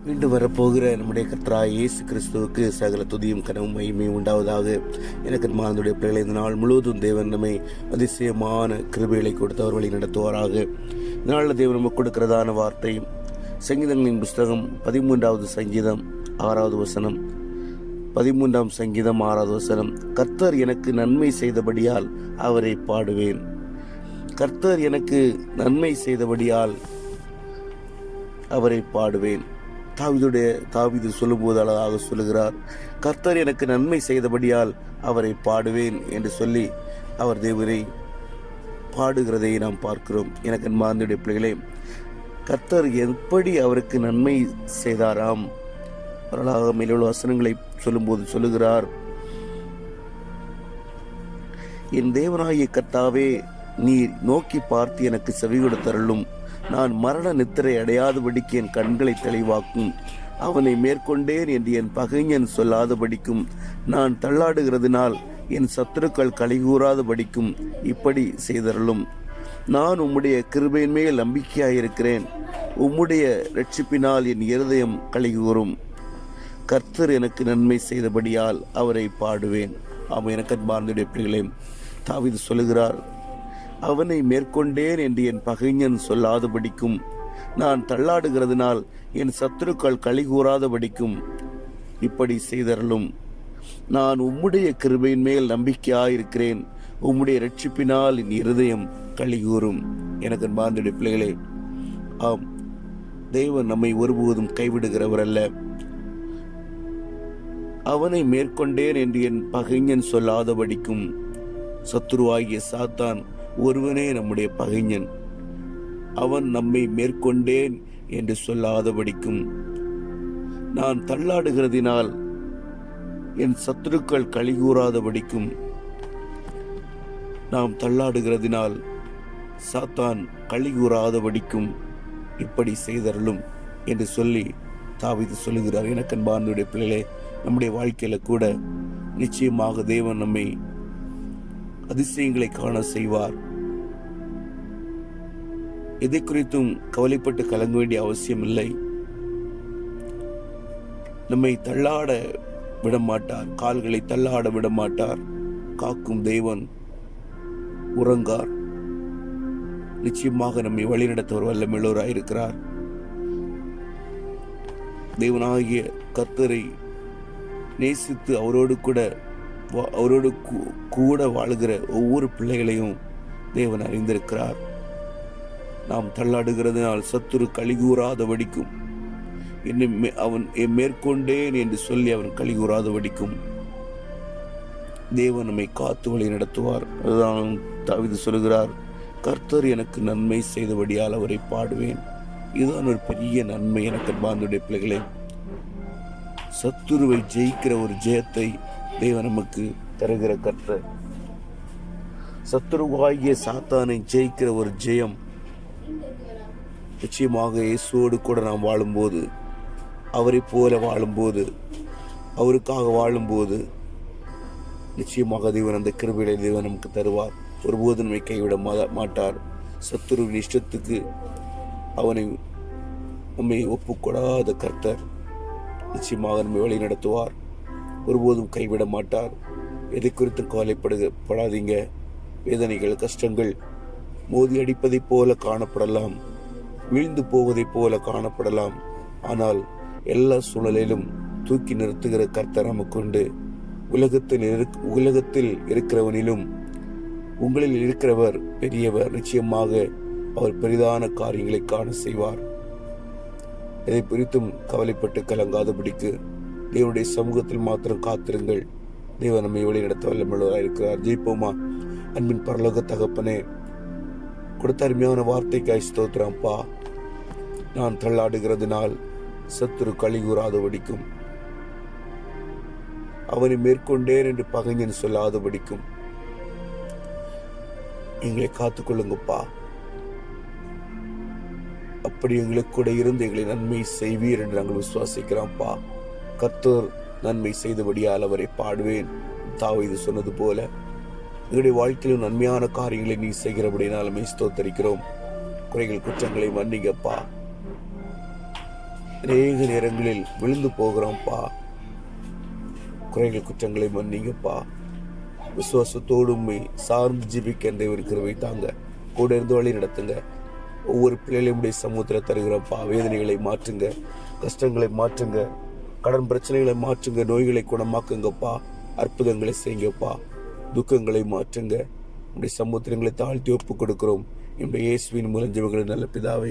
மீண்டும் வரப்போகிற நம்முடைய கர்த்தராகிய இயேசு கிறிஸ்துவுக்கு சகல துதியும் கனவும் மகிமையும் உண்டாவதாக. எனக்கு மாந்தனுடைய பிள்ளைகளை இந்த நாள் முழுவதும் தேவன் நம்மை அதிசயமான கிருபைகளை கொடுத்து அவர் வழி நடத்துவாராக. இதனால் தேவன் நமக்கு கொடுக்கிறதான வார்த்தை சங்கீதங்களின் புஸ்தகம் 13வது சங்கீதம் 6வது வசனம். 13ஆம் சங்கீதம் 6வது வசனம். கர்த்தர் எனக்கு நன்மை செய்தபடியால் அவரை பாடுவேன். கர்த்தர் எனக்கு நன்மை செய்தபடியால் அவரை பாடுவேன். தாவீது சொல்லும்போது அழகாக சொல்லுகிறார், கர்த்தர் எனக்கு நன்மை செய்தபடியால் அவரை பாடுவேன் என்று சொல்லி அவர் தேவனை பாடுகிறதை நாம் பார்க்கிறோம். எனக்கு அன்பார்ந்த பிள்ளைகளே, கர்த்தர் எப்படி அவருக்கு நன்மை செய்தாராம். அழகாக மேலுள்ள வசனங்களை சொல்லும்போது சொல்லுகிறார், என் தேவனாகிய கர்த்தாவே, நீர் நோக்கி பார்த்து எனக்கு செவி கொடுத்தருளும். நான் மரண நித்திரை அடையாதபடிக்கு என் கண்களை தெளிவாக்கும். அவனை மேற்கொண்டேன் என்று என் பகைஞன் சொல்லாதபடிக்கும், நான் தள்ளாடுகிறதுனால் என் சத்துருக்கள் கலிகூறாதபடிக்கும் இப்படி செய்தருளும். நான் உம்முடைய கிருபையின் மேல் நம்பிக்கையாயிருக்கிறேன். உம்முடைய இரட்சிப்பினால் என் இருதயம் கலிகூறும். கர்த்தர் எனக்கு நன்மை செய்தபடியால் அவரை பாடுவேன். அவன் எனக்கு அன்பார்ந்த பிள்ளைகளே, தாவீது சொல்லுகிறார், அவனை மேற்கொண்டேன் என்று என் பகைஞன் சொல்லாதபடிக்கும், நான் தள்ளாடுகிறதுனால் என் சத்துருக்கள் கலிகூறாதபடிக்கும் இப்படி செய்தருளும். நான் உம்முடைய கிருபையின் மேல் நம்பிக்கையாயிருக்கிறேன். உம்முடைய இரட்சிப்பினால் என் இருதயம் கலிகூறும். எனக்கு அன்பார்ந்த பிள்ளைகளே, ஆம், தேவன் நம்மை ஒருபோதும் கைவிடுகிறவர் அல்ல. அவனை மேற்கொண்டேன் என்று என் பகைஞன் சொல்லாதபடிக்கும், சத்துருவாகிய சாத்தான் ஒருவனே நம்முடைய பகைஞன். அவன் நம்மை மேற்கொண்டேன் என்று சொல்லாதபடிக்கும், நான் தள்ளாடுகிறதினால் என் சத்துருக்கள் கலிகூறாதபடிக்கும், நாம் தள்ளாடுகிறதினால் சாத்தான் கலிகூறாதபடிக்கும் இப்படி செய்தருளும் என்று சொல்லி தாவீது சொல்லுகிறார். எனக்கு அன்பார்ந்த பிள்ளைகளே, நம்முடைய வாழ்க்கையில கூட நிச்சயமாக தேவன் நம்மை அதிசயங்களை காண செய்வார். எதை குறித்தும் கவலைப்பட்டு கலங்க வேண்டிய அவசியம் இல்லை. நம்மை தள்ளாட விடமாட்டார், கால்களை தள்ளாட விடமாட்டார். காக்கும் தேவன் உறங்கார். நிச்சயமாக நம்மை வழிநடத்தவர் வல்லமையுள்ளவராயிருக்கிறார். தேவனாகிய கர்த்தரை நேசித்து அவரோடு கூட வாழுகிற ஒவ்வொரு பிள்ளைகளையும் தேவன் அறிந்திருக்கிறார். நாம் தள்ளாடுகிறதுனால் சத்துரு கலிகூறாதபடிக்கும், அவன் மேற்கொண்டேன் என்று சொல்லி அவன் கலிகூறாதபடிக்கும் தேவன் நம்மை காத்து வழி நடத்துவார். அதுதான் தாவீது சொல்லுகிறார், கர்த்தர் எனக்கு நன்மை செய்தபடியால் அவரை பாடுவேன். இதுதான் ஒரு பெரிய நன்மை. எனக்கு அன்பார்ந்த பிள்ளைகளே, சத்துருவை ஜெயிக்கிற ஒரு ஜெயத்தை தேவன் நமக்கு தருகிற கர்த்தர். சத்துருவாகிய சாத்தானை ஜெயிக்கிற ஒரு ஜெயம் நிச்சயமாக இயேசுவோடு கூட நாம் வாழும்போது, அவரை போல வாழும்போது, அவருக்காக வாழும்போது நிச்சயமாக தேவன் அந்த கிருபையை தேவன் நமக்கு தருவார். ஒருபோதும் நம்மை கைவிட மாட்டார். சத்துருவின் இஷ்டத்துக்கு நம்மை ஒப்புக்கொடாத கர்த்தர் நிச்சயமாக நம்மை வழி நடத்துவார். ஒருபோதும் கைவிட மாட்டார். எதை குறித்து கவலைப்படாதீங்க. வேதனைகள், கஷ்டங்கள் மோதி அடிப்பதைப் போல காணப்படலாம், வீழ்ந்து போவதைப் போல காணப்படலாம். ஆனால் எல்லா சூழலிலும் தூக்கி நிறுத்துகிற கர்த்தர் நமக்கு உண்டு. உலகத்தில் இருக்கிறவனிலும் உங்களில் இருக்கிறவர் பெரியவர். நிச்சயமாக அவர் பெரிதான காரியங்களை காண செய்வார். எதை குறித்தும் கவலைப்பட்டு கலங்காதபடிக்கு தேவனுடைய சமூகத்தில் மாத்திரம் காத்திருங்கள். தேவன் நம்மை வழி நடத்த வல்லமையுள்ளவராக இருக்கிறார். ஜெயிப்போமா? அன்பின் பரலோக தகப்பனே, கொடுத்த அருமையான வார்த்தைக்காய் ஸ்தோத்திரம்ப்பா. நான் தள்ளாடுகிறதுனால் சத்துரு கலிகூறாதபடிக்கும், அவனை மேற்கொண்டேன் என்று பகைஞன் சொல்லாதபடிக்கும் எங்களை காத்துக்கொள்ளுங்கப்பா. அப்படி எங்களுக்கு கூட இருந்து எங்களை நன்மை செய்வீர் என்று நாங்கள் விசுவாசிக்கிறோம்ப்பா. கர்த்தர் நன்மை செய்தபடியால் அவரை பாடுவேன். தாவீது சொன்னது போல எங்களுடைய வாழ்க்கையிலும் நன்மையான காரியங்களை நீ செய்கிறபடினாலுமே ஸ்தோத்தரிக்கிறோம். குறைகள் குற்றங்களை மன்னிங்கப்பா. அநேக நேரங்களில் விழுந்து போகிறோம்ப்பா. குறைகள் குற்றங்களை மன்னிங்கப்பா. விசுவாசத்தோடு உண்மை சார்ந்து ஜீவிக்க தேவன் கிருபை தாங்க. கூட இருந்து வழி நடத்துங்க. ஒவ்வொரு பிள்ளைகளையும் உடைய சமூகத்தில் தருகிறப்பா. வேதனைகளை மாற்றுங்க, கஷ்டங்களை மாற்றுங்க, கடன் பிரச்சனைகளை மாற்றுங்க, நோய்களை குணமாக்குங்கப்பா, அற்புதங்களை செய்யுங்கப்பா, துக்கங்களை மாற்றுங்க. உடைய சமூகத்தினங்களை தாழ்த்தி ஒப்புக் கொடுக்கிறோம். என்னுடைய இயேசுவின் மூலம் ஜெபங்களை நல்ல பிதாவே.